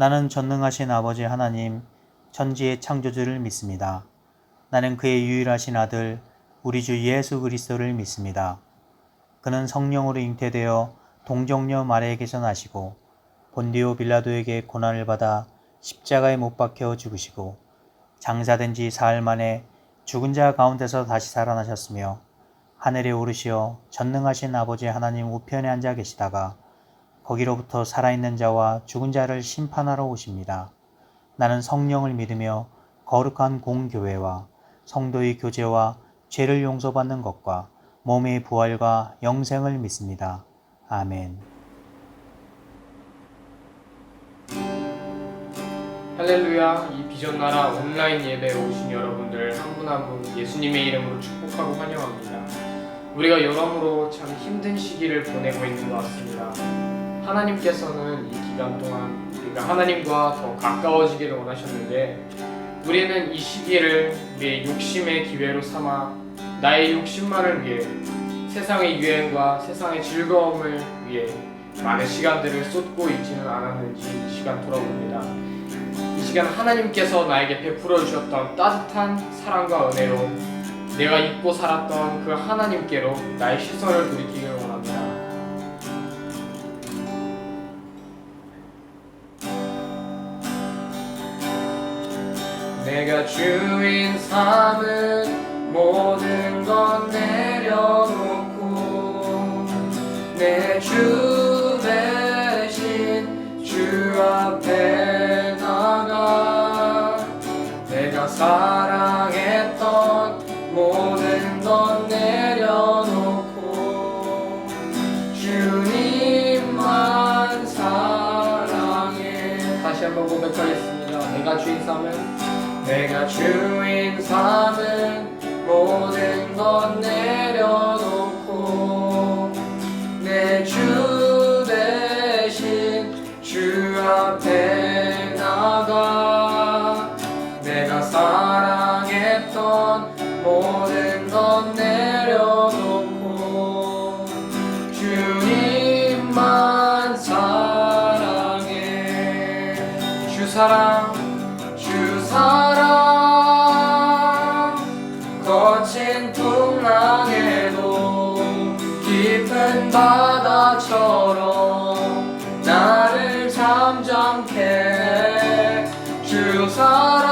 나는 전능하신 아버지 하나님, 천지의 창조주를 믿습니다. 나는 그의 유일하신 아들, 우리 주 예수 그리스도를 믿습니다. 그는 성령으로 잉태되어 동정녀 마리아에게서 나시고 본디오 빌라도에게 고난을 받아 십자가에 못 박혀 죽으시고 장사된 지 사흘 만에 죽은 자 가운데서 다시 살아나셨으며 하늘에 오르시어 전능하신 아버지 하나님 우편에 앉아 계시다가 거기로부터 살아있는 자와 죽은 자를 심판하러 오십니다. 나는 성령을 믿으며 거룩한 공교회와 성도의 교제와 죄를 용서받는 것과 몸의 부활과 영생을 믿습니다. 아멘. 할렐루야. 이 비전나라 온라인 예배에 오신 여러분들 한 분 한 분 예수님의 이름으로 축복하고 환영합니다. 우리가 여러모로 참 힘든 시기를 보내고 있는 것 같습니다. 하나님께서는 이 기간 동안 우리가 하나님과 더 가까워지기를 원하셨는데 우리는 이 시기를 우리의 욕심의 기회로 삼아 나의 욕심만을 위해 세상의 유행과 세상의 즐거움을 위해 많은 시간들을 쏟고 있지는 않았는지 이 시간 돌아봅니다. 이 시간 하나님께서 나에게 베풀어 주셨던 따뜻한 사랑과 은혜로 내가 잊고 살았던 그 하나님께로 나의 시선을 돌이키기를 원합니다. 내가 주인 삼은 모든 것 내려놓고 내 주 대신 주 앞에 나가 내가 사랑했던 모든 것 내려놓고 주님만 사랑해. 다시 한번 고백하겠습니다. 내가 주인 삼은 모든 것 내려놓고 내 주 대신 주 앞에 나가 내가 사랑했던 모든 것 내려놓고 주님만 사랑해. 주 사랑 거친 풍랑에도 깊은 바다처럼 나를 잠잠케 해. 주 사랑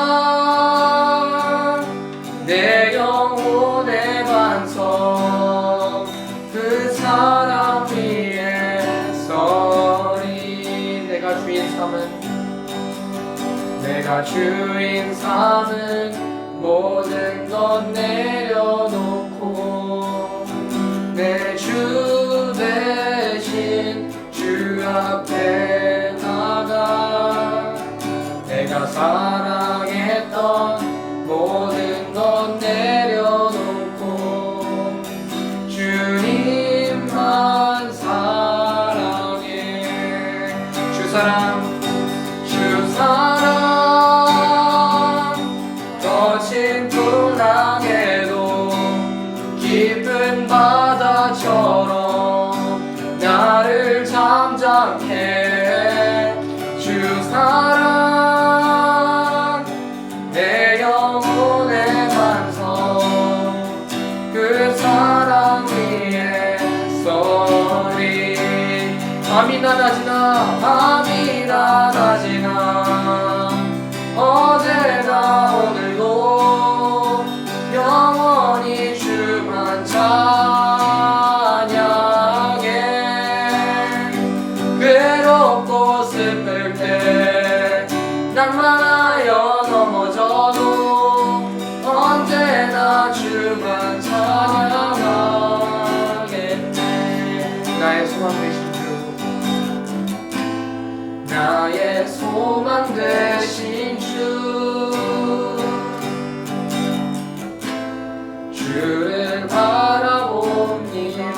내 영혼의 반석 그 사랑 위에 서리. 내가 주인 삼은 모든 것 내려놓고 내 주 대신 주 앞에 나가 내가 사랑했던 모든 것 내려놓고 주님만 사랑해. 주 사랑 거친 풍랑에도 깊은 바다처럼 나를 잠잠케 해. 주 사랑 내 영혼의 반석 그 사랑 위에 서리. 밤이나 낮이나 어제나 오늘도 영원히 주만 찬양해. 괴롭고 슬플 때 낭만하여 넘어져도 언제나 주만 찬양하겠네. 나의 소망 되신 주 나의 소망 되신 주를 바라봅니다.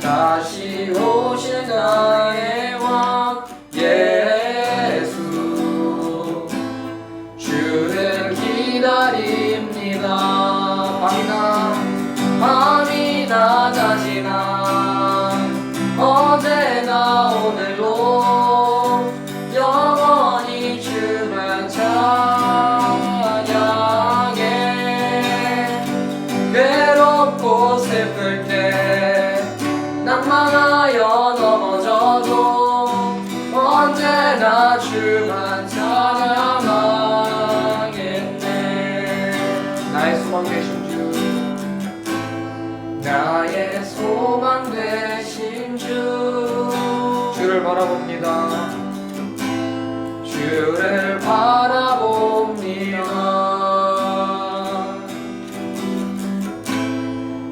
다시 오실 나의 왕 예수 주를 기다립니다. 밤이나 낮이나 어제 낭망하여 넘어져도 언제나 주만 찬양하겠네. 나의 소망 되신 주, 나의 소망 되신 주, 주를 바라봅니다. 주를 바라봅니다.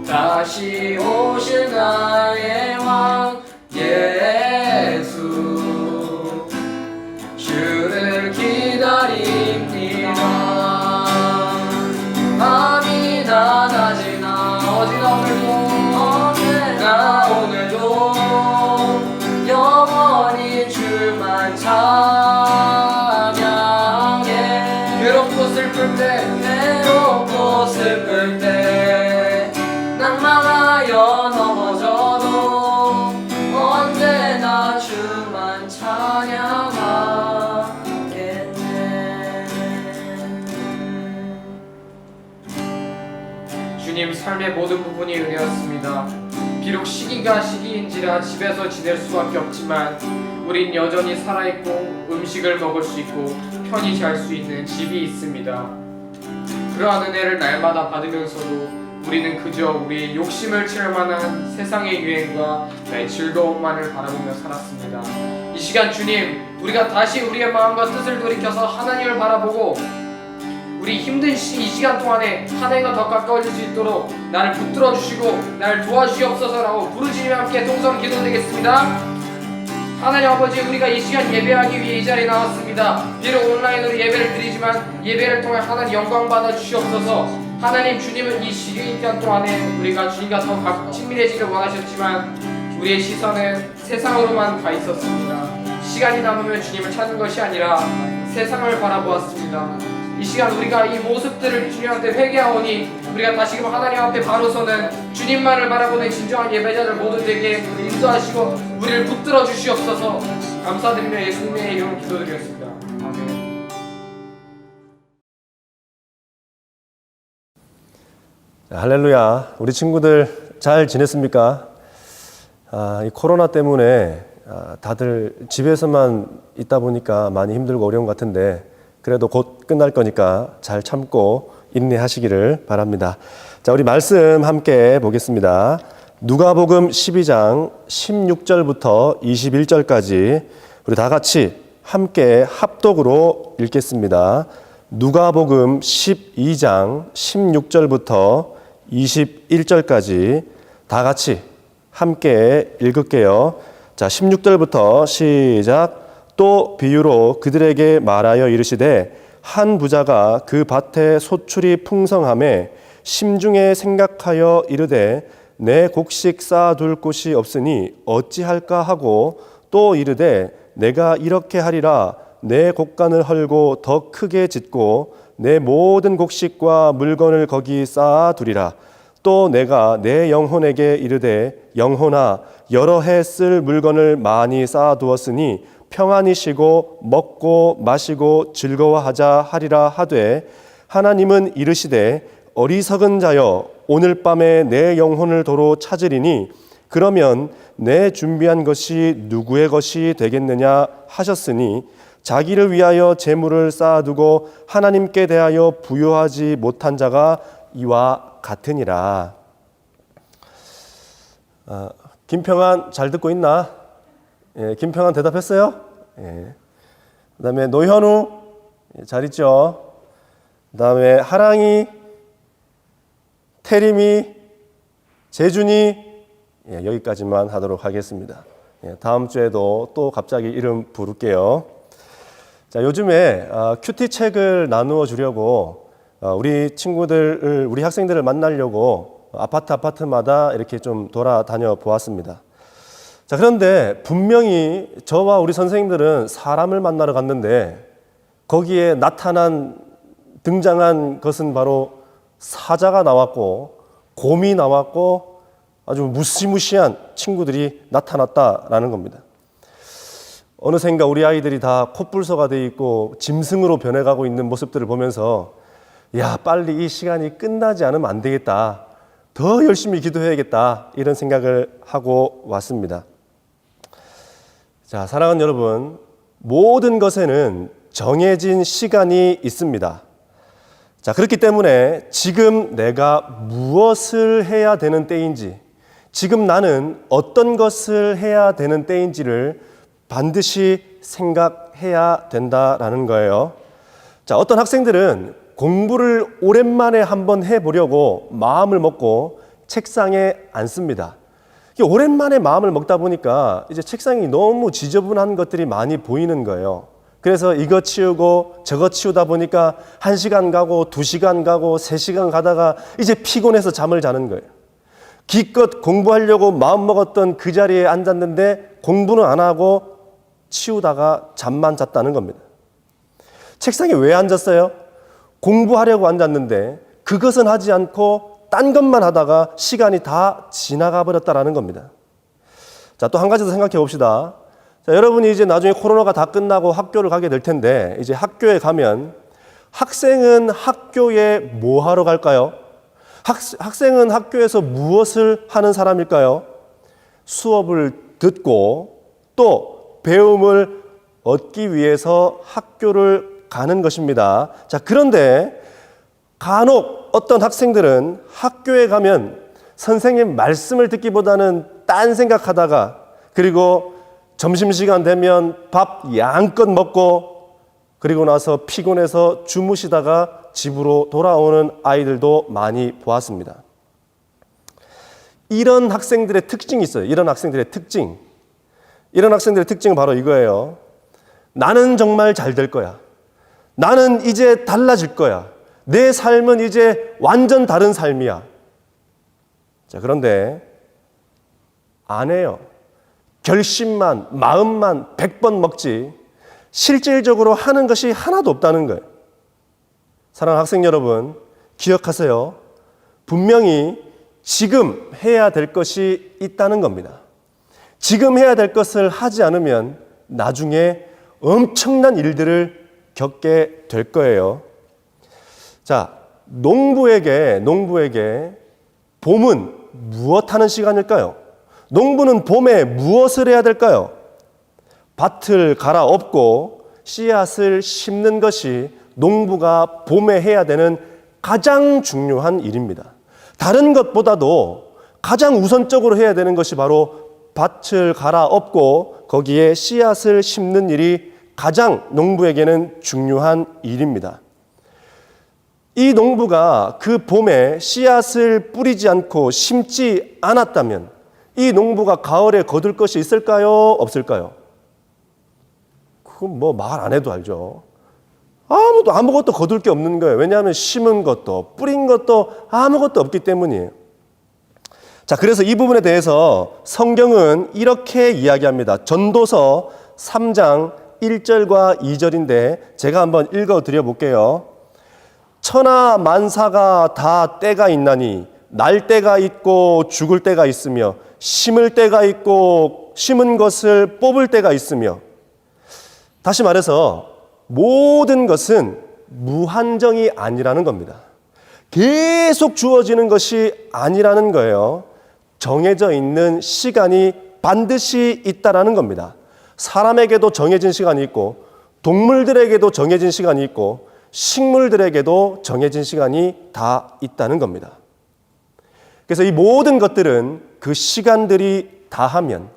다시 오실 나의 왕 예수, 주를 기다립니다. 밤이 낮아지나 어디나 오늘도 영원히 주만 찬양해. 괴롭고 슬플 때 낭망하여 넘어져도 언제나 주만 찬양하겠네. 주님, 삶의 모든 부분이 은혜였습니다. 비록 시기가 시기인지라 집에서 지낼 수밖에 없지만 우린 여전히 살아있고 음식을 먹을 수 있고 편히 잘 수 있는 집이 있습니다. 그러한 은혜를 날마다 받으면서도 우리는 그저 우리의 욕심을 채울 만한 세상의 유행과 나의 즐거움만을 바라보며 살았습니다. 이 시간 주님, 우리가 다시 우리의 마음과 뜻을 돌이켜서 하나님을 바라보고 우리 힘든 이 시간 동안에 하나님과 더 가까워질 수 있도록 나를 붙들어 주시고 나를 도와주시옵소서라고 부르짖으며 함께 동성 기도드리겠습니다. 하나님 아버지, 우리가 이 시간 예배하기 위해 이 자리에 나왔습니다. 비록 온라인으로 예배를 드리지만 예배를 통해 하나님 영광 받아 주시옵소서. 하나님, 주님은 이 시간 동안에 우리가 주님과 더 친밀해지길 원하셨지만 우리의 시선은 세상으로만 가 있었습니다. 시간이 남으면 주님을 찾는 것이 아니라 세상을 바라보았습니다. 이 시간 우리가 이 모습들을 주님한테 회개하오니 우리가 다시금 하나님 앞에 바로 서는 주님만을 바라보는 진정한 예배자들 모두 되게 인도하시고 우리를 붙들어 주시옵소서. 감사드리며 예수님의 이름으로 기도드리겠습니다. 아멘. 할렐루야. 우리 친구들 잘 지냈습니까? 이 코로나 때문에 다들 집에서만 있다 보니까 많이 힘들고 어려운 것 같은데 그래도 곧 끝날 거니까 잘 참고 인내하시기를 바랍니다. 자, 우리 말씀 함께 보겠습니다. 누가복음 12장 16절부터 21절까지 우리 다 같이 함께 합독으로 읽겠습니다. 누가복음 12장 16절부터 21절까지 다 같이 함께 읽을게요. 자, 16절부터 시작. 또 비유로 그들에게 말하여 이르시되 한 부자가 그 밭에 소출이 풍성함에 심중에 생각하여 이르되 내 곡식 쌓아둘 곳이 없으니 어찌할까 하고 또 이르되 내가 이렇게 하리라 내 곡간을 헐고 더 크게 짓고 내 모든 곡식과 물건을 거기 쌓아두리라. 또 내가 내 영혼에게 이르되 영혼아 여러 해 쓸 물건을 많이 쌓아두었으니 평안히 쉬고 먹고 마시고 즐거워하자 하리라 하되 하나님은 이르시되 어리석은 자여 오늘 밤에 내 영혼을 도로 찾으리니 그러면 내 준비한 것이 누구의 것이 되겠느냐 하셨으니 자기를 위하여 재물을 쌓아두고 하나님께 대하여 부요하지 못한 자가 이와 같으니라. 김평안 잘 듣고 있나? 예, 김평안 대답했어요? 예. 그 다음에 노현우 잘 있죠? 그 다음에 하랑이, 태림이, 재준이 예, 여기까지만 하도록 하겠습니다. 예, 다음 주에도 또 갑자기 이름 부를게요. 자, 요즘에 큐티 책을 나누어 주려고 우리 친구들을, 우리 학생들을 만나려고 아파트마다 이렇게 좀 돌아다녀 보았습니다. 자, 그런데 분명히 저와 우리 선생님들은 사람을 만나러 갔는데 거기에 등장한 것은 바로 사자가 나왔고 곰이 나왔고 아주 무시무시한 친구들이 나타났다라는 겁니다. 어느샌가 우리 아이들이 다 콧불소가 돼 있고 짐승으로 변해가고 있는 모습들을 보면서 야, 빨리 이 시간이 끝나지 않으면 안 되겠다. 더 열심히 기도해야겠다 이런 생각을 하고 왔습니다. 자, 사랑하는 여러분, 모든 것에는 정해진 시간이 있습니다. 자, 그렇기 때문에 지금 내가 무엇을 해야 되는 때인지, 지금 나는 어떤 것을 해야 되는 때인지를 반드시 생각해야 된다라는 거예요. 자, 어떤 학생들은 공부를 오랜만에 한번 해보려고 마음을 먹고 책상에 앉습니다. 오랜만에 마음을 먹다 보니까 이제 책상이 너무 지저분한 것들이 많이 보이는 거예요. 그래서 이거 치우고 저거 치우다 보니까 1시간 가고 2시간 가고 3시간 가다가 이제 피곤해서 잠을 자는 거예요. 기껏 공부하려고 마음먹었던 그 자리에 앉았는데 공부는 안 하고 치우다가 잠만 잤다는 겁니다. 책상에 왜 앉았어요? 공부하려고 앉았는데 그것은 하지 않고 딴 것만 하다가 시간이 다 지나가 버렸다라는 겁니다. 자, 또 한 가지 더 생각해 봅시다. 자, 여러분이 이제 나중에 코로나가 다 끝나고 학교를 가게 될 텐데 이제 학교에 가면 학생은 학교에 뭐 하러 갈까요? 학생은 학교에서 무엇을 하는 사람일까요? 수업을 듣고 또 배움을 얻기 위해서 학교를 가는 것입니다. 자, 그런데 간혹 어떤 학생들은 학교에 가면 선생님 말씀을 듣기보다는 딴 생각하다가 그리고 점심시간 되면 밥 양껏 먹고 그리고 나서 피곤해서 주무시다가 집으로 돌아오는 아이들도 많이 보았습니다. 이런 학생들의 특징이 있어요. 이런 학생들의 특징. 이런 학생들의 특징은 바로 이거예요. 나는 정말 잘 될 거야. 나는 이제 달라질 거야. 내 삶은 이제 완전 다른 삶이야. 자, 그런데 안 해요. 결심만, 마음만 100번 먹지 실질적으로 하는 것이 하나도 없다는 거예요. 사랑하는 학생 여러분, 기억하세요. 분명히 지금 해야 될 것이 있다는 겁니다. 지금 해야 될 것을 하지 않으면 나중에 엄청난 일들을 겪게 될 거예요. 자, 농부에게 봄은 무엇 하는 시간일까요? 농부는 봄에 무엇을 해야 될까요? 밭을 갈아엎고 씨앗을 심는 것이 농부가 봄에 해야 되는 가장 중요한 일입니다. 다른 것보다도 가장 우선적으로 해야 되는 것이 바로 밭을 갈아엎고 거기에 씨앗을 심는 일이 가장 농부에게는 중요한 일입니다. 이 농부가 그 봄에 씨앗을 뿌리지 않고 심지 않았다면 이 농부가 가을에 거둘 것이 있을까요? 없을까요? 그건 뭐 말 안 해도 알죠. 아무것도 거둘 게 없는 거예요. 왜냐하면 심은 것도 뿌린 것도 아무것도 없기 때문이에요. 자, 그래서 이 부분에 대해서 성경은 이렇게 이야기합니다. 전도서 3장 1절과 2절인데 제가 한번 읽어드려 볼게요. 천하 만사가 다 때가 있나니 날 때가 있고 죽을 때가 있으며 심을 때가 있고 심은 것을 뽑을 때가 있으며, 다시 말해서 모든 것은 무한정이 아니라는 겁니다. 계속 주어지는 것이 아니라는 거예요. 정해져 있는 시간이 반드시 있다라는 겁니다. 사람에게도 정해진 시간이 있고 동물들에게도 정해진 시간이 있고 식물들에게도 정해진 시간이 다 있다는 겁니다. 그래서 이 모든 것들은 그 시간들이 다하면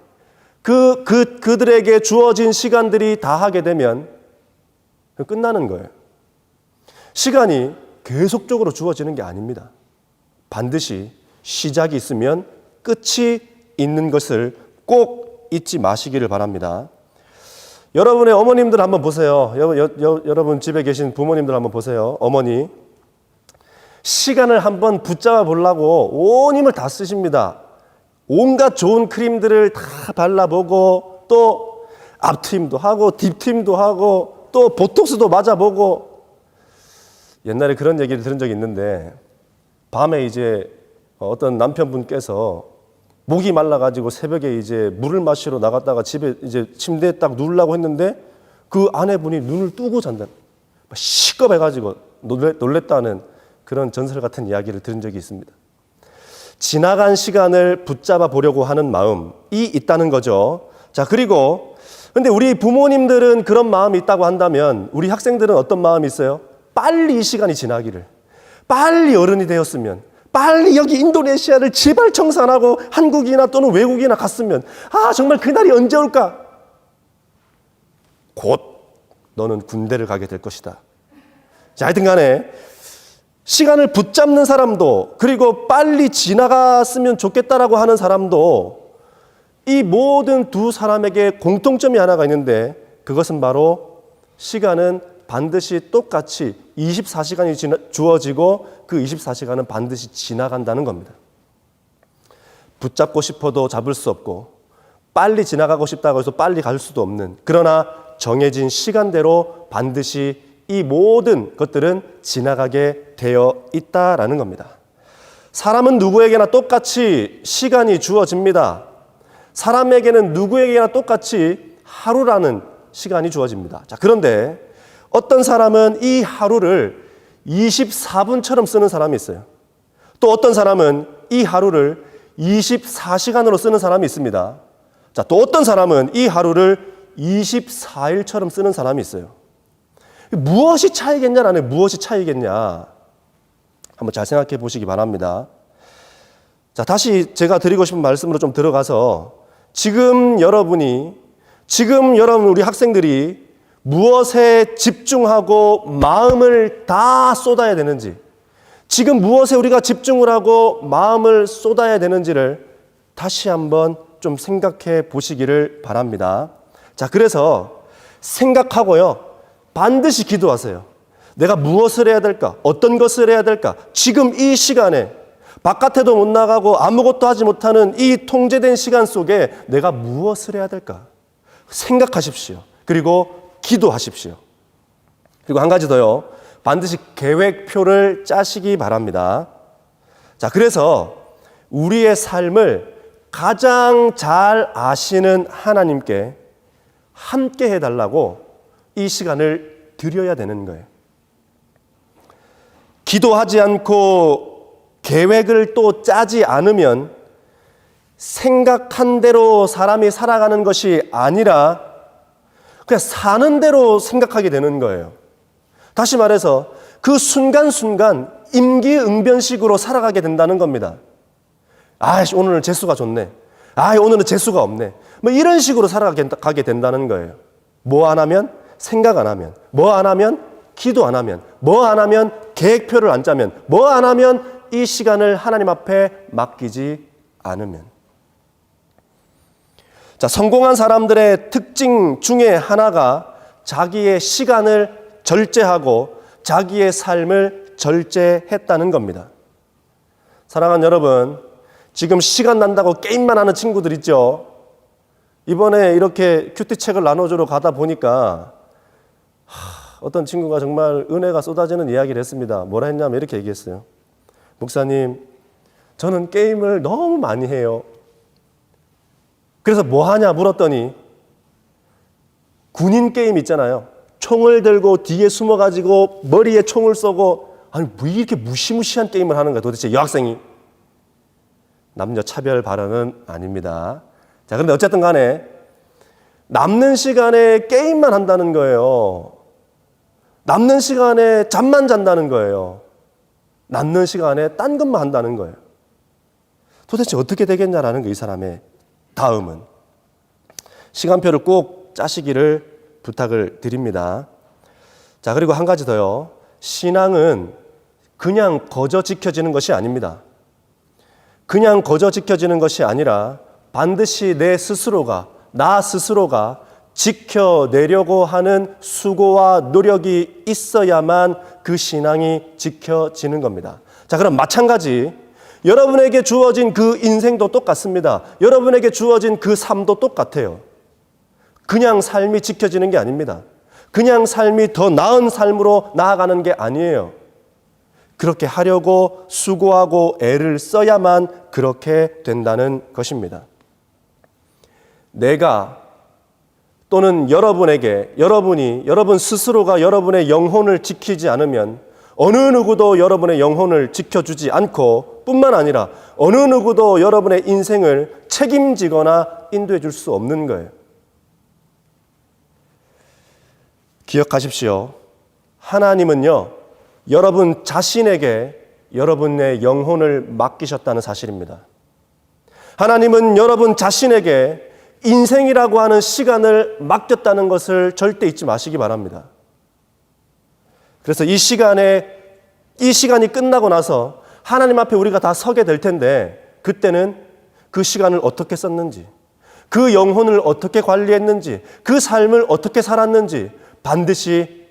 그들에게 주어진 시간들이 다하게 되면 끝나는 거예요. 시간이 계속적으로 주어지는 게 아닙니다. 반드시 시작이 있으면 끝이 있는 것을 꼭 잊지 마시기를 바랍니다. 여러분의 어머님들 한번 보세요. 여러분 집에 계신 부모님들 한번 보세요. 어머니, 시간을 한번 붙잡아 보려고 온 힘을 다 쓰십니다. 온갖 좋은 크림들을 다 발라보고 또 앞트임도 하고 딥트임도 하고 또 보톡스도 맞아보고. 옛날에 그런 얘기를 들은 적이 있는데 밤에 이제 어떤 남편분께서 목이 말라가지고 새벽에 이제 물을 마시러 나갔다가 집에 이제 침대에 딱 누우려고 했는데 그 아내분이 눈을 뜨고 잔다. 시겁해가지고 놀랬다는 그런 전설 같은 이야기를 들은 적이 있습니다. 지나간 시간을 붙잡아 보려고 하는 마음이 있다는 거죠. 자, 그리고 근데 우리 부모님들은 그런 마음이 있다고 한다면 우리 학생들은 어떤 마음이 있어요? 빨리 이 시간이 지나기를. 빨리 어른이 되었으면. 빨리 여기 인도네시아를 제발 청산 하고 한국이나 또는 외국이나 갔으면. 아, 정말 그날이 언제 올까? 곧 너는 군대를 가게 될 것이다. 자, 하여튼 간에 시간을 붙잡는 사람도 그리고 빨리 지나갔으면 좋겠다라고 하는 사람도 이 모든 두 사람에게 공통점이 하나가 있는데 그것은 바로 시간은 반드시 똑같이 24시간이 주어지고 그 24시간은 반드시 지나간다는 겁니다. 붙잡고 싶어도 잡을 수 없고 빨리 지나가고 싶다고 해서 빨리 갈 수도 없는, 그러나 정해진 시간대로 반드시 이 모든 것들은 지나가게 되어 있다라는 겁니다. 사람은 누구에게나 똑같이 시간이 주어집니다. 사람에게는 누구에게나 똑같이 하루라는 시간이 주어집니다. 자, 그런데 어떤 사람은 이 하루를 24분처럼 쓰는 사람이 있어요. 또 어떤 사람은 이 하루를 24시간으로 쓰는 사람이 있습니다. 자, 또 어떤 사람은 이 하루를 24일처럼 쓰는 사람이 있어요. 무엇이 차이겠냐라는, 무엇이 차이겠냐. 한번 잘 생각해 보시기 바랍니다. 자, 다시 제가 드리고 싶은 말씀으로 좀 들어가서 지금 여러분 우리 학생들이 무엇에 집중하고 마음을 다 쏟아야 되는지, 지금 무엇에 우리가 집중을 하고 마음을 쏟아야 되는지를 다시 한번 좀 생각해 보시기를 바랍니다. 자, 그래서 생각하고요, 반드시 기도하세요. 내가 무엇을 해야 될까? 어떤 것을 해야 될까? 지금 이 시간에 바깥에도 못 나가고 아무것도 하지 못하는 이 통제된 시간 속에 내가 무엇을 해야 될까? 생각하십시오. 그리고 기도하십시오. 그리고 한 가지 더요. 반드시 계획표를 짜시기 바랍니다. 자, 그래서 우리의 삶을 가장 잘 아시는 하나님께 함께 해달라고 이 시간을 드려야 되는 거예요. 기도하지 않고 계획을 또 짜지 않으면 생각한 대로 사람이 살아가는 것이 아니라 그냥 사는 대로 생각하게 되는 거예요. 다시 말해서 그 순간순간 임기응변식으로 살아가게 된다는 겁니다. 오늘은 재수가 좋네. 오늘은 재수가 없네. 뭐 이런 식으로 살아가게 된다는 거예요. 뭐 안 하면? 생각 안 하면. 뭐 안 하면? 기도 안 하면. 뭐 안 하면? 계획표를 안 짜면. 뭐 안 하면? 이 시간을 하나님 앞에 맡기지 않으면. 자, 성공한 사람들의 특징 중에 하나가 자기의 시간을 절제하고 자기의 삶을 절제했다는 겁니다. 사랑하는 여러분, 지금 시간 난다고 게임만 하는 친구들 있죠? 이번에 이렇게 큐티책을 나눠주러 가다 보니까 어떤 친구가 정말 은혜가 쏟아지는 이야기를 했습니다. 뭐라 했냐면 이렇게 얘기했어요. 목사님, 저는 게임을 너무 많이 해요. 그래서 뭐 하냐 물었더니 군인 게임 있잖아요. 총을 들고 뒤에 숨어가지고 머리에 총을 쏘고, 왜 이렇게 무시무시한 게임을 하는 거야 도대체 여학생이. 남녀 차별 발언은 아닙니다. 자, 그런데 어쨌든 간에 남는 시간에 게임만 한다는 거예요. 남는 시간에 잠만 잔다는 거예요. 남는 시간에 딴 것만 한다는 거예요. 도대체 어떻게 되겠냐라는 거, 이 사람의 다음은. 시간표를 꼭 짜시기를 부탁을 드립니다. 자, 그리고 한 가지 더요. 신앙은 그냥 거저 지켜지는 것이 아닙니다. 그냥 거저 지켜지는 것이 아니라 반드시 나 스스로가 지켜내려고 하는 수고와 노력이 있어야만 그 신앙이 지켜지는 겁니다. 자, 그럼 마찬가지 여러분에게 주어진 그 인생도 똑같습니다. 여러분에게 주어진 그 삶도 똑같아요. 그냥 삶이 지켜지는 게 아닙니다. 그냥 삶이 더 나은 삶으로 나아가는 게 아니에요. 그렇게 하려고 수고하고 애를 써야만 그렇게 된다는 것입니다. 내가 또는 여러분 스스로가 여러분의 영혼을 지키지 않으면 어느 누구도 여러분의 영혼을 지켜주지 않고 뿐만 아니라 어느 누구도 여러분의 인생을 책임지거나 인도해 줄 수 없는 거예요. 기억하십시오. 하나님은요, 여러분 자신에게 여러분의 영혼을 맡기셨다는 사실입니다. 하나님은 여러분 자신에게 인생이라고 하는 시간을 맡겼다는 것을 절대 잊지 마시기 바랍니다. 그래서 이 시간이 끝나고 나서 하나님 앞에 우리가 다 서게 될 텐데, 그때는 그 시간을 어떻게 썼는지, 그 영혼을 어떻게 관리했는지, 그 삶을 어떻게 살았는지 반드시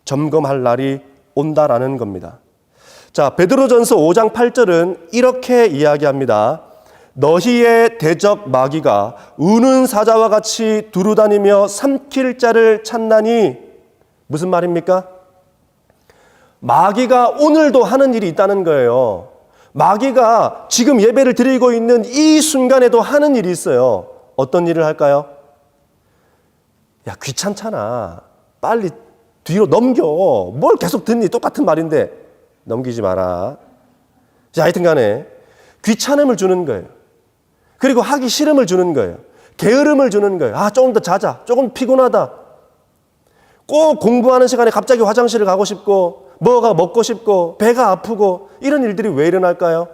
점검할 날이 온다라는 겁니다. 자, 베드로전서 5장 8절은 이렇게 이야기합니다. 너희의 대적 마귀가 우는 사자와 같이 두루다니며 삼킬 자를 찾나니, 무슨 말입니까? 마귀가 오늘도 하는 일이 있다는 거예요. 마귀가 지금 예배를 드리고 있는 이 순간에도 하는 일이 있어요. 어떤 일을 할까요? 야, 귀찮잖아. 빨리 뒤로 넘겨. 뭘 계속 듣니? 똑같은 말인데. 넘기지 마라. 자, 하여튼 간에 귀찮음을 주는 거예요. 그리고 하기 싫음을 주는 거예요. 게으름을 주는 거예요. 아, 조금 더 자자. 조금 피곤하다. 꼭 공부하는 시간에 갑자기 화장실을 가고 싶고, 뭐가 먹고 싶고, 배가 아프고, 이런 일들이 왜 일어날까요?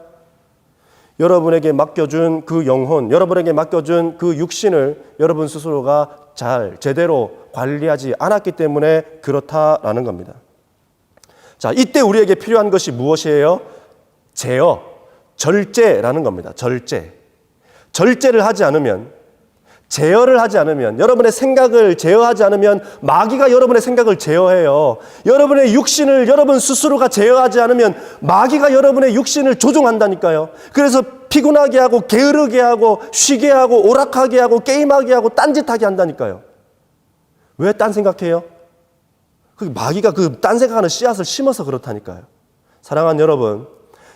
여러분에게 맡겨준 그 영혼, 여러분에게 맡겨준 그 육신을 여러분 스스로가 제대로 관리하지 않았기 때문에 그렇다라는 겁니다. 자, 이때 우리에게 필요한 것이 무엇이에요? 제어, 절제라는 겁니다. 절제를 하지 않으면, 제어를 하지 않으면, 여러분의 생각을 제어하지 않으면 마귀가 여러분의 생각을 제어해요. 여러분의 육신을 여러분 스스로가 제어하지 않으면 마귀가 여러분의 육신을 조종한다니까요. 그래서 피곤하게 하고, 게으르게 하고, 쉬게 하고, 오락하게 하고, 게임하게 하고, 딴짓하게 한다니까요. 왜 딴 생각해요? 마귀가 그 딴 생각하는 씨앗을 심어서 그렇다니까요. 사랑하는 여러분,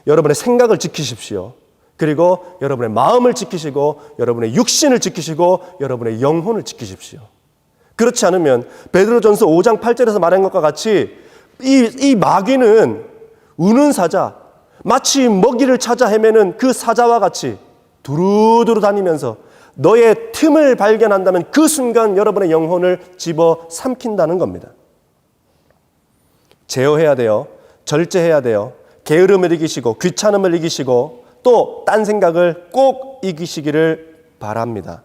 여러분의 생각을 지키십시오. 그리고 여러분의 마음을 지키시고, 여러분의 육신을 지키시고, 여러분의 영혼을 지키십시오. 그렇지 않으면 베드로전서 5장 8절에서 말한 것과 같이 이 마귀는 우는 사자, 마치 먹이를 찾아 헤매는 그 사자와 같이 두루두루 다니면서 너의 틈을 발견한다면 그 순간 여러분의 영혼을 집어 삼킨다는 겁니다. 제어해야 돼요. 절제해야 돼요. 게으름을 이기시고, 귀찮음을 이기시고, 또 딴 생각을 꼭 이기시기를 바랍니다.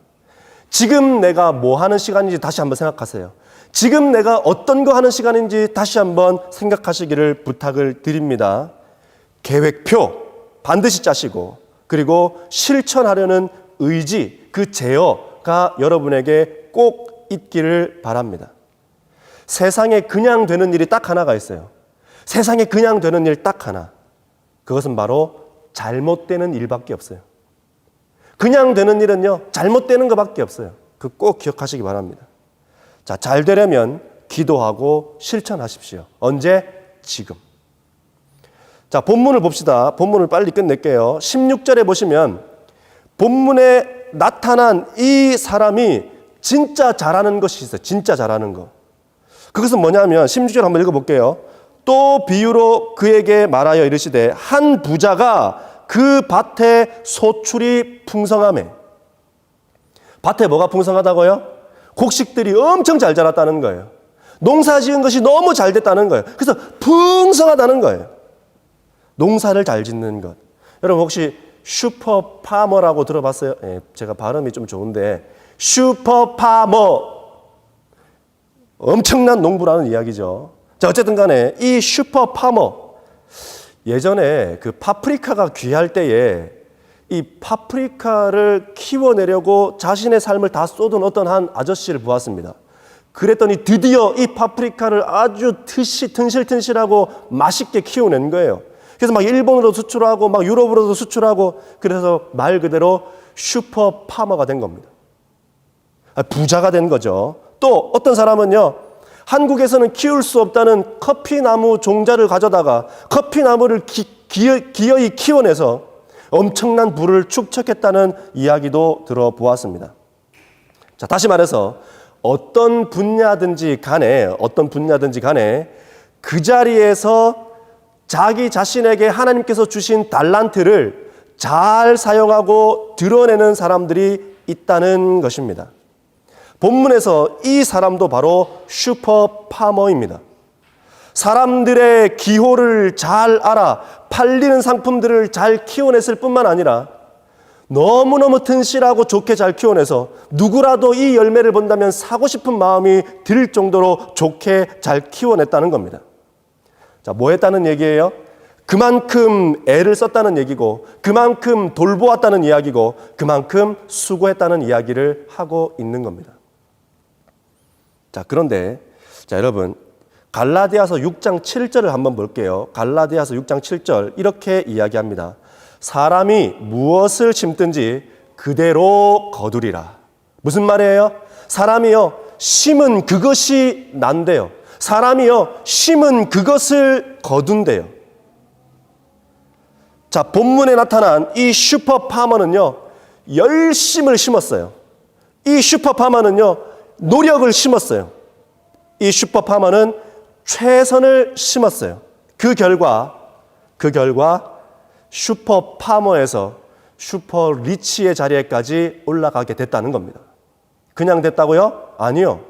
지금 내가 뭐 하는 시간인지 다시 한번 생각하세요. 지금 내가 어떤 거 하는 시간인지 다시 한번 생각하시기를 부탁을 드립니다. 계획표 반드시 짜시고, 그리고 실천하려는 의지, 그 제어가 여러분에게 꼭 있기를 바랍니다. 세상에 그냥 되는 일이 딱 하나가 있어요. 세상에 그냥 되는 일 딱 하나. 그것은 바로 잘못되는 일밖에 없어요. 그냥 되는 일은요, 잘못되는 것밖에 없어요. 그 꼭 기억하시기 바랍니다. 자, 잘 되려면 기도하고 실천하십시오. 언제? 지금. 자, 본문을 봅시다. 본문을 빨리 끝낼게요. 16절에 보시면 본문에 나타난 이 사람이 진짜 잘하는 것이 있어요. 진짜 잘하는 거. 그것은 뭐냐면 16절 한번 읽어볼게요. 또 비유로 그에게 말하여 이르시되 한 부자가 그 밭에 소출이 풍성하매. 밭에 뭐가 풍성하다고요? 곡식들이 엄청 잘 자랐다는 거예요. 농사 지은 것이 너무 잘 됐다는 거예요. 그래서 풍성하다는 거예요. 농사를 잘 짓는 것. 여러분 혹시 슈퍼파머라고 들어봤어요? 네, 제가 발음이 좀 좋은데 슈퍼파머. 엄청난 농부라는 이야기죠. 자, 어쨌든 간에 이 슈퍼파머, 예전에 그 파프리카가 귀할 때에 이 파프리카를 키워내려고 자신의 삶을 다 쏟은 어떤 한 아저씨를 보았습니다. 그랬더니 드디어 이 파프리카를 아주 튼실튼실하고 맛있게 키워낸 거예요. 그래서 막 일본으로 수출하고 막 유럽으로도 수출하고, 그래서 말 그대로 슈퍼파머가 된 겁니다. 부자가 된 거죠. 또 어떤 사람은요, 한국에서는 키울 수 없다는 커피나무 종자를 가져다가 커피나무를 기어이 키워내서 엄청난 부를 축적했다는 이야기도 들어보았습니다. 자, 다시 말해서 어떤 분야든지 간에 그 자리에서 자기 자신에게 하나님께서 주신 달란트를 잘 사용하고 드러내는 사람들이 있다는 것입니다. 본문에서 이 사람도 바로 슈퍼 파머입니다. 사람들의 기호를 잘 알아 팔리는 상품들을 잘 키워냈을 뿐만 아니라 너무너무 튼실하고 좋게 잘 키워내서 누구라도 이 열매를 본다면 사고 싶은 마음이 들 정도로 좋게 잘 키워냈다는 겁니다. 자, 뭐 했다는 얘기예요? 그만큼 애를 썼다는 얘기고, 그만큼 돌보았다는 이야기고, 그만큼 수고했다는 이야기를 하고 있는 겁니다. 자, 그런데 자, 여러분, 갈라디아서 6장 7절을 한번 볼게요. 갈라디아서 6장 7절 이렇게 이야기합니다. 사람이 무엇을 심든지 그대로 거두리라. 무슨 말이에요? 사람이요, 심은 그것이 난대요. 사람이요, 심은 그것을 거둔대요. 자, 본문에 나타난 이 슈퍼파머는요, 열심을 심었어요. 이 슈퍼파머는요, 노력을 심었어요. 이 슈퍼파머는 최선을 심었어요. 그 결과 슈퍼파머에서 슈퍼리치의 자리에까지 올라가게 됐다는 겁니다. 그냥 됐다고요? 아니요.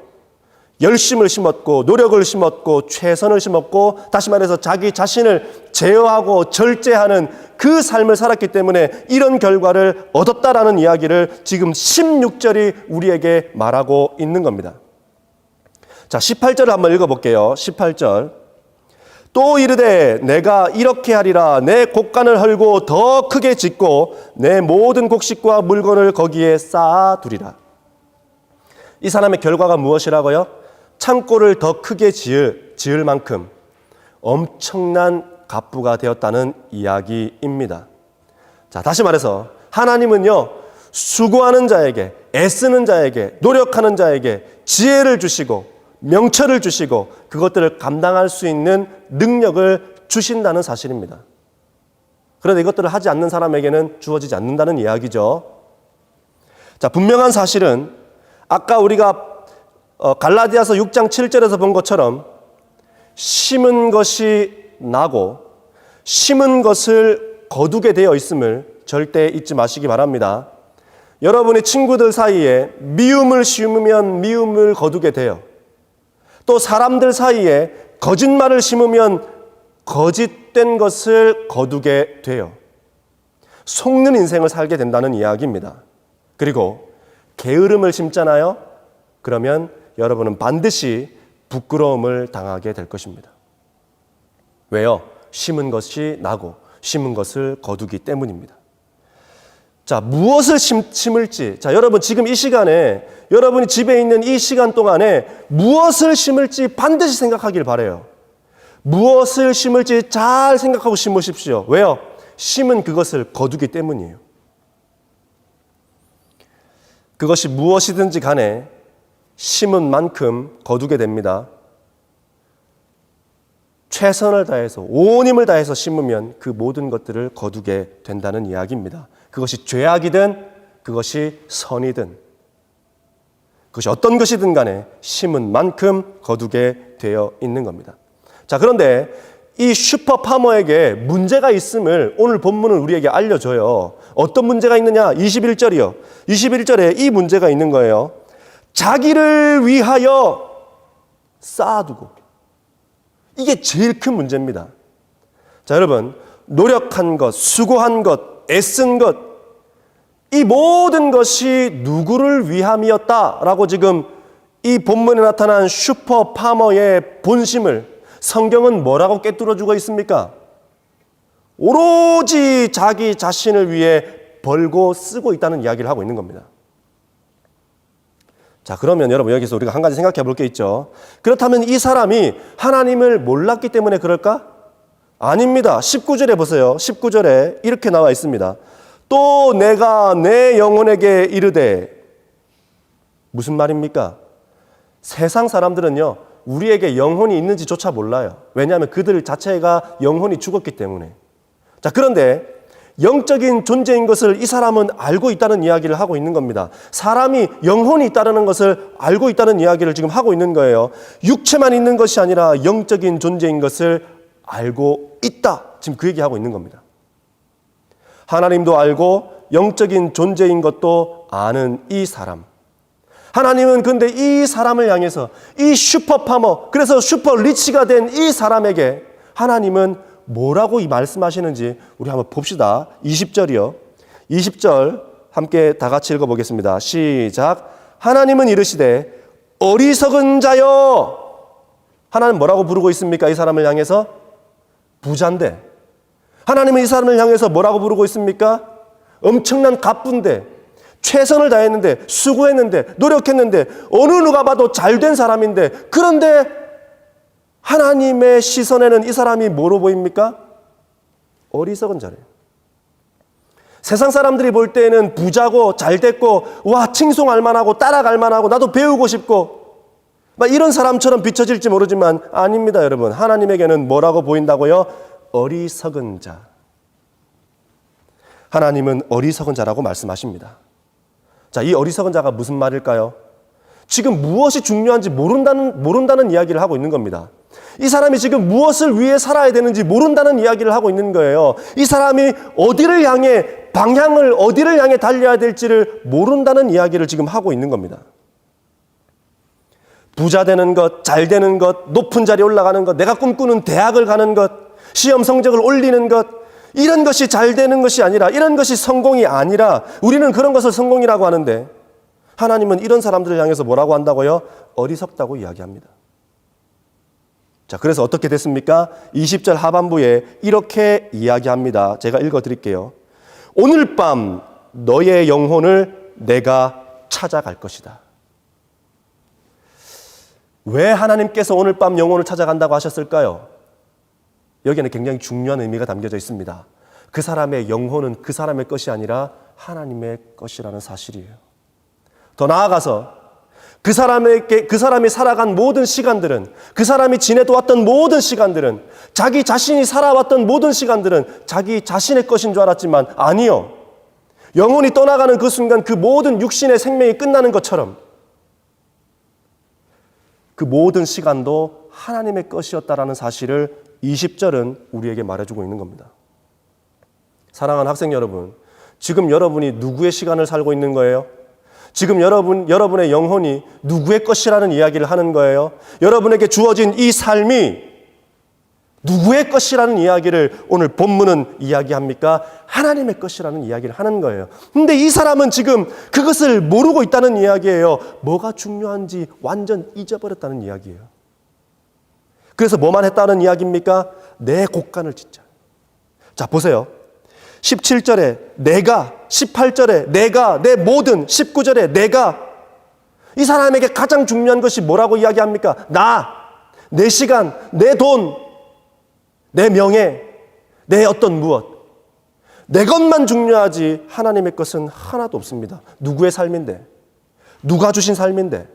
열심을 심었고, 노력을 심었고, 최선을 심었고, 다시 말해서 자기 자신을 제어하고 절제하는 그 삶을 살았기 때문에 이런 결과를 얻었다라는 이야기를 지금 16절이 우리에게 말하고 있는 겁니다. 자, 18절을 한번 읽어볼게요. 18절. 또 이르되 내가 이렇게 하리라. 내 곡간을 헐고 더 크게 짓고 내 모든 곡식과 물건을 거기에 쌓아두리라. 이 사람의 결과가 무엇이라고요? 창고를 더 크게 지을 만큼 엄청난 갑부가 되었다는 이야기입니다. 자, 다시 말해서 하나님은요, 수고하는 자에게, 애쓰는 자에게, 노력하는 자에게 지혜를 주시고 명철을 주시고 그것들을 감당할 수 있는 능력을 주신다는 사실입니다. 그런데 이것들을 하지 않는 사람에게는 주어지지 않는다는 이야기죠. 자, 분명한 사실은 아까 우리가 갈라디아서 6장 7절에서 본 것처럼 심은 것이 나고 심은 것을 거두게 되어 있음을 절대 잊지 마시기 바랍니다. 여러분의 친구들 사이에 미움을 심으면 미움을 거두게 돼요. 또 사람들 사이에 거짓말을 심으면 거짓된 것을 거두게 돼요. 속는 인생을 살게 된다는 이야기입니다. 그리고 게으름을 심잖아요. 그러면 여러분은 반드시 부끄러움을 당하게 될 것입니다. 왜요? 심은 것이 나고 심은 것을 거두기 때문입니다. 자, 무엇을 심을지, 자, 여러분 지금 이 시간에 여러분이 집에 있는 이 시간 동안에 무엇을 심을지 반드시 생각하길 바라요. 무엇을 심을지 잘 생각하고 심으십시오. 왜요? 심은 그것을 거두기 때문이에요. 그것이 무엇이든지 간에 심은 만큼 거두게 됩니다. 최선을 다해서 온 힘을 다해서 심으면 그 모든 것들을 거두게 된다는 이야기입니다. 그것이 죄악이든 그것이 선이든 그것이 어떤 것이든 간에 심은 만큼 거두게 되어 있는 겁니다. 자, 그런데 이 슈퍼파머에게 문제가 있음을 오늘 본문은 우리에게 알려줘요. 어떤 문제가 있느냐? 21절이요. 21절에 이 문제가 있는 거예요. 자기를 위하여 쌓아두고. 이게 제일 큰 문제입니다. 자, 여러분, 노력한 것, 수고한 것, 애쓴 것, 이 모든 것이 누구를 위함이었다라고 지금 이 본문에 나타난 슈퍼파머의 본심을 성경은 뭐라고 꿰뚫어주고 있습니까? 오로지 자기 자신을 위해 벌고 쓰고 있다는 이야기를 하고 있는 겁니다. 자, 그러면 여러분 여기서 우리가 한 가지 생각해 볼 게 있죠. 그렇다면 이 사람이 하나님을 몰랐기 때문에 그럴까? 아닙니다. 19절에 보세요. 19절에 이렇게 나와 있습니다. 또 내가 내 영혼에게 이르되, 무슨 말입니까? 세상 사람들은요, 우리에게 영혼이 있는지조차 몰라요. 왜냐하면 그들 자체가 영혼이 죽었기 때문에. 자, 그런데 영적인 존재인 것을 이 사람은 알고 있다는 이야기를 하고 있는 겁니다. 사람이 영혼이 있다는 것을 알고 있다는 이야기를 지금 하고 있는 거예요. 육체만 있는 것이 아니라 영적인 존재인 것을 알고 있다. 지금 그 얘기하고 있는 겁니다. 하나님도 알고 영적인 존재인 것도 아는 이 사람. 하나님은 근데 이 사람을 향해서 이 슈퍼파머, 그래서 슈퍼 리치가 된 이 사람에게 하나님은 뭐라고 이 말씀하시는지 우리 한번 봅시다. 20절이요. 20절 함께 다 같이 읽어보겠습니다. 시작. 하나님은 이르시되 어리석은 자여. 하나님 뭐라고 부르고 있습니까? 이 사람을 향해서 부자인데. 하나님은 이 사람을 향해서 뭐라고 부르고 있습니까? 엄청난 갑부인데, 최선을 다했는데, 수고했는데, 노력했는데, 어느 누가 봐도 잘된 사람인데, 그런데 하나님의 시선에는 이 사람이 뭐로 보입니까? 어리석은 자래요. 세상 사람들이 볼 때에는 부자고 잘됐고 와 칭송할 만하고 따라갈 만하고 나도 배우고 싶고 막 이런 사람처럼 비춰질지 모르지만 아닙니다, 여러분. 하나님에게는 뭐라고 보인다고요? 어리석은 자. 하나님은 어리석은 자라고 말씀하십니다. 자, 이 어리석은 자가 무슨 말일까요? 지금 무엇이 중요한지 모른다는 이야기를 하고 있는 겁니다. 이 사람이 지금 무엇을 위해 살아야 되는지 모른다는 이야기를 하고 있는 거예요. 이 사람이 어디를 향해, 방향을 어디를 향해 달려야 될지를 모른다는 이야기를 지금 하고 있는 겁니다. 부자 되는 것, 잘 되는 것, 높은 자리에 올라가는 것, 내가 꿈꾸는 대학을 가는 것, 시험 성적을 올리는 것, 이런 것이 잘 되는 것이 아니라, 이런 것이 성공이 아니라, 우리는 그런 것을 성공이라고 하는데 하나님은 이런 사람들을 향해서 뭐라고 한다고요? 어리석다고 이야기합니다. 자, 그래서 어떻게 됐습니까? 20절 하반부에 이렇게 이야기합니다. 제가 읽어드릴게요. 오늘 밤 너의 영혼을 내가 찾아갈 것이다. 왜 하나님께서 오늘 밤 영혼을 찾아간다고 하셨을까요? 여기에는 굉장히 중요한 의미가 담겨져 있습니다. 그 사람의 영혼은 그 사람의 것이 아니라 하나님의 것이라는 사실이에요. 더 나아가서 그 사람이 살아간 모든 시간들은, 그 사람이 지내도 왔던 모든 시간들은, 자기 자신이 살아왔던 모든 시간들은 자기 자신의 것인 줄 알았지만 아니요. 영혼이 떠나가는 그 순간 그 모든 육신의 생명이 끝나는 것처럼 그 모든 시간도 하나님의 것이었다라는 사실을 20절은 우리에게 말해주고 있는 겁니다. 사랑하는 학생 여러분, 지금 여러분이 누구의 시간을 살고 있는 거예요? 지금 여러분의 영혼이 누구의 것이라는 이야기를 하는 거예요? 여러분에게 주어진 이 삶이 누구의 것이라는 이야기를 오늘 본문은 이야기합니까? 하나님의 것이라는 이야기를 하는 거예요. 근데 이 사람은 지금 그것을 모르고 있다는 이야기예요. 뭐가 중요한지 완전 잊어버렸다는 이야기예요. 그래서 뭐만 했다는 이야기입니까? 내 곡간을 짓자. 자, 보세요. 17절에 내가, 18절에 내가, 내 모든, 19절에 내가. 이 사람에게 가장 중요한 것이 뭐라고 이야기합니까? 나, 내 시간, 내 돈, 내 명예, 내 어떤 무엇. 내 것만 중요하지 하나님의 것은 하나도 없습니다. 누구의 삶인데? 누가 주신 삶인데?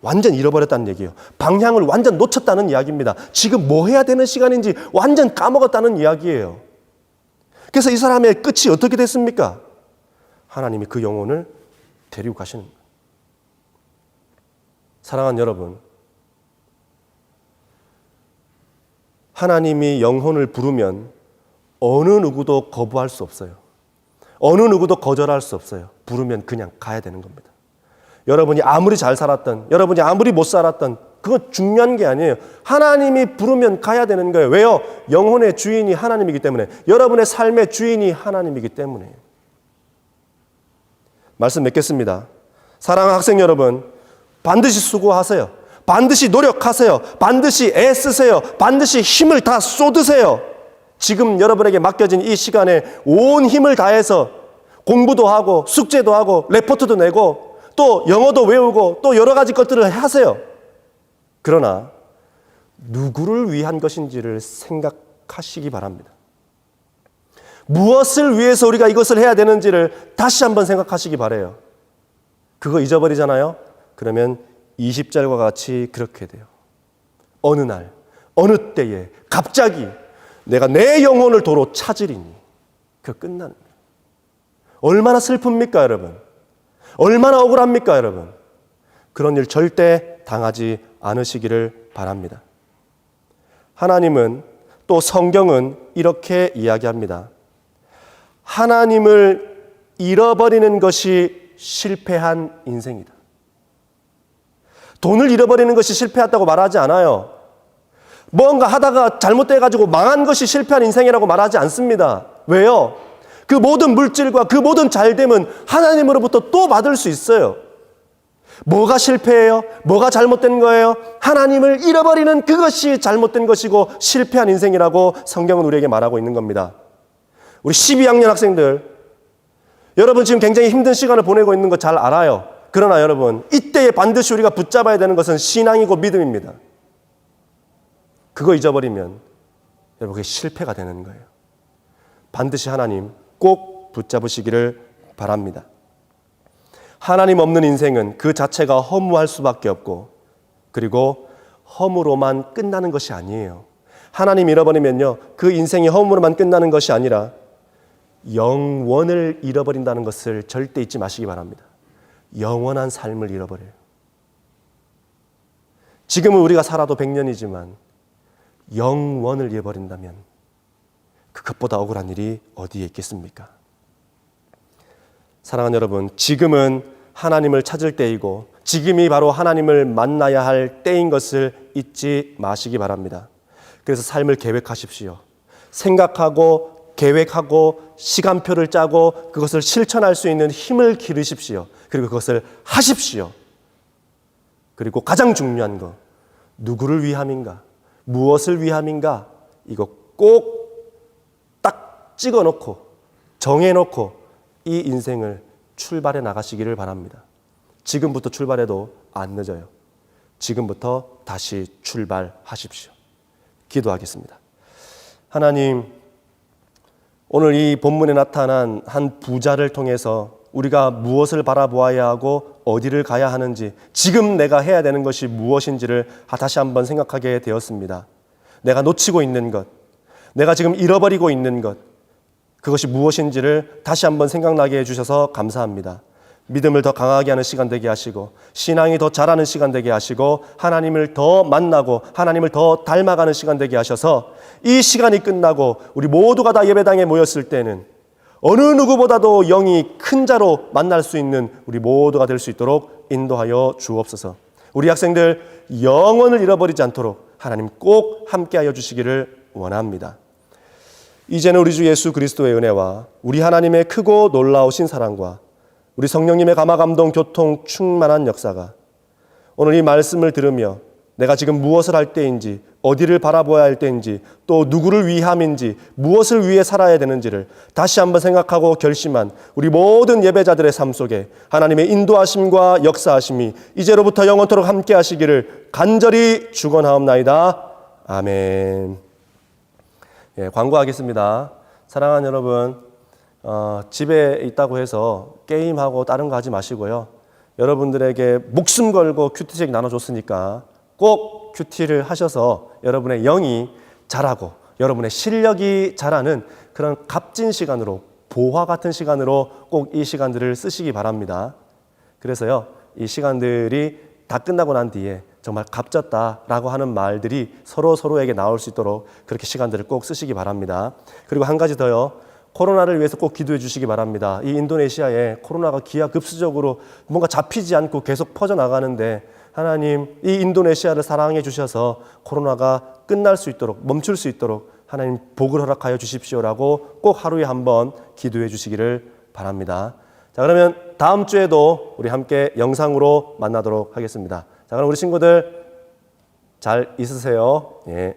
완전 잃어버렸다는 얘기예요. 방향을 완전 놓쳤다는 이야기입니다. 지금 뭐 해야 되는 시간인지 완전 까먹었다는 이야기예요. 그래서 이 사람의 끝이 어떻게 됐습니까? 하나님이 그 영혼을 데리고 가시는 거예요. 사랑하는 여러분, 하나님이 영혼을 부르면 어느 누구도 거부할 수 없어요. 어느 누구도 거절할 수 없어요. 부르면 그냥 가야 되는 겁니다. 여러분이 아무리 잘 살았던, 여러분이 아무리 못 살았던, 그건 중요한 게 아니에요. 하나님이 부르면 가야 되는 거예요. 왜요? 영혼의 주인이 하나님이기 때문에. 여러분의 삶의 주인이 하나님이기 때문에. 말씀 맺겠습니다. 사랑하는 학생 여러분, 반드시 수고하세요. 반드시 노력하세요. 반드시 애쓰세요. 반드시 힘을 다 쏟으세요. 지금 여러분에게 맡겨진 이 시간에 온 힘을 다해서 공부도 하고 숙제도 하고 레포트도 내고 또 영어도 외우고 또 여러 가지 것들을 하세요. 그러나 누구를 위한 것인지를 생각하시기 바랍니다. 무엇을 위해서 우리가 이것을 해야 되는지를 다시 한번 생각하시기 바라요. 그거 잊어버리잖아요? 그러면 20절과 같이 그렇게 돼요. 어느 날, 어느 때에 갑자기 내가 내 영혼을 도로 찾으리니 그 끝나는 거예요. 얼마나 슬픕니까, 여러분? 얼마나 억울합니까, 여러분? 그런 일 절대 당하지 않으시기를 바랍니다. 하나님은 또 성경은 이렇게 이야기합니다. 하나님을 잃어버리는 것이 실패한 인생이다. 돈을 잃어버리는 것이 실패했다고 말하지 않아요. 뭔가 하다가 잘못돼가지고 망한 것이 실패한 인생이라고 말하지 않습니다. 왜요? 그 모든 물질과 그 모든 잘됨은 하나님으로부터 또 받을 수 있어요. 뭐가 실패해요? 뭐가 잘못된 거예요? 하나님을 잃어버리는 그것이 잘못된 것이고 실패한 인생이라고 성경은 우리에게 말하고 있는 겁니다. 우리 12학년 학생들, 여러분 지금 굉장히 힘든 시간을 보내고 있는 거 잘 알아요. 그러나 여러분, 이때에 반드시 우리가 붙잡아야 되는 것은 신앙이고 믿음입니다. 그거 잊어버리면 여러분 그게 실패가 되는 거예요. 반드시 하나님 꼭 붙잡으시기를 바랍니다. 하나님 없는 인생은 그 자체가 허무할 수밖에 없고, 그리고 허무로만 끝나는 것이 아니에요. 하나님 잃어버리면요, 그 인생이 허무로만 끝나는 것이 아니라 영원을 잃어버린다는 것을 절대 잊지 마시기 바랍니다. 영원한 삶을 잃어버려요. 지금은 우리가 살아도 100년이지만 영원을 잃어버린다면 그것보다 억울한 일이 어디에 있겠습니까? 사랑하는 여러분, 지금은 하나님을 찾을 때이고 지금이 바로 하나님을 만나야 할 때인 것을 잊지 마시기 바랍니다. 그래서 삶을 계획하십시오. 생각하고 계획하고 시간표를 짜고 그것을 실천할 수 있는 힘을 기르십시오. 그리고 그것을 하십시오. 그리고 가장 중요한 거, 누구를 위함인가? 무엇을 위함인가? 이거 꼭 딱 찍어놓고 정해놓고 이 인생을 출발해 나가시기를 바랍니다. 지금부터 출발해도 안 늦어요. 지금부터 다시 출발하십시오. 기도하겠습니다. 하나님, 오늘 이 본문에 나타난 한 부자를 통해서 우리가 무엇을 바라보아야 하고 어디를 가야 하는지, 지금 내가 해야 되는 것이 무엇인지를 다시 한번 생각하게 되었습니다. 내가 놓치고 있는 것, 내가 지금 잃어버리고 있는 것, 그것이 무엇인지를 다시 한번 생각나게 해주셔서 감사합니다. 믿음을 더 강하게 하는 시간 되게 하시고, 신앙이 더 자라는 시간 되게 하시고, 하나님을 더 만나고 하나님을 더 닮아가는 시간 되게 하셔서 이 시간이 끝나고 우리 모두가 다 예배당에 모였을 때는 어느 누구보다도 영이 큰 자로 만날 수 있는 우리 모두가 될 수 있도록 인도하여 주옵소서. 우리 학생들 영혼을 잃어버리지 않도록 하나님 꼭 함께하여 주시기를 원합니다. 이제는 우리 주 예수 그리스도의 은혜와 우리 하나님의 크고 놀라우신 사랑과 우리 성령님의 감화감동 교통 충만한 역사가 오늘 이 말씀을 들으며 내가 지금 무엇을 할 때인지, 어디를 바라보아야 할 때인지, 또 누구를 위함인지, 무엇을 위해 살아야 되는지를 다시 한번 생각하고 결심한 우리 모든 예배자들의 삶 속에 하나님의 인도하심과 역사하심이 이제로부터 영원토록 함께 하시기를 간절히 축원하옵나이다. 아멘. 예, 광고하겠습니다. 사랑하는 여러분, 집에 있다고 해서 게임하고 다른 거 하지 마시고요. 여러분들에게 목숨 걸고 큐티책 나눠줬으니까 꼭 큐티를 하셔서 여러분의 영이 자라고 여러분의 실력이 자라는 그런 값진 시간으로, 보화 같은 시간으로 꼭 이 시간들을 쓰시기 바랍니다. 그래서요, 이 시간들이 다 끝나고 난 뒤에 정말 값졌다라고 하는 말들이 서로에게 나올 수 있도록 그렇게 시간들을 꼭 쓰시기 바랍니다. 그리고 한 가지 더요. 코로나를 위해서 꼭 기도해 주시기 바랍니다. 이 인도네시아에 코로나가 기하급수적으로 뭔가 잡히지 않고 계속 퍼져나가는데 하나님, 이 인도네시아를 사랑해 주셔서 코로나가 끝날 수 있도록, 멈출 수 있도록 하나님 복을 허락하여 주십시오라고 꼭 하루에 한번 기도해 주시기를 바랍니다. 자, 그러면 다음 주에도 우리 함께 영상으로 만나도록 하겠습니다. 자, 그럼 우리 친구들 잘 있으세요. 예.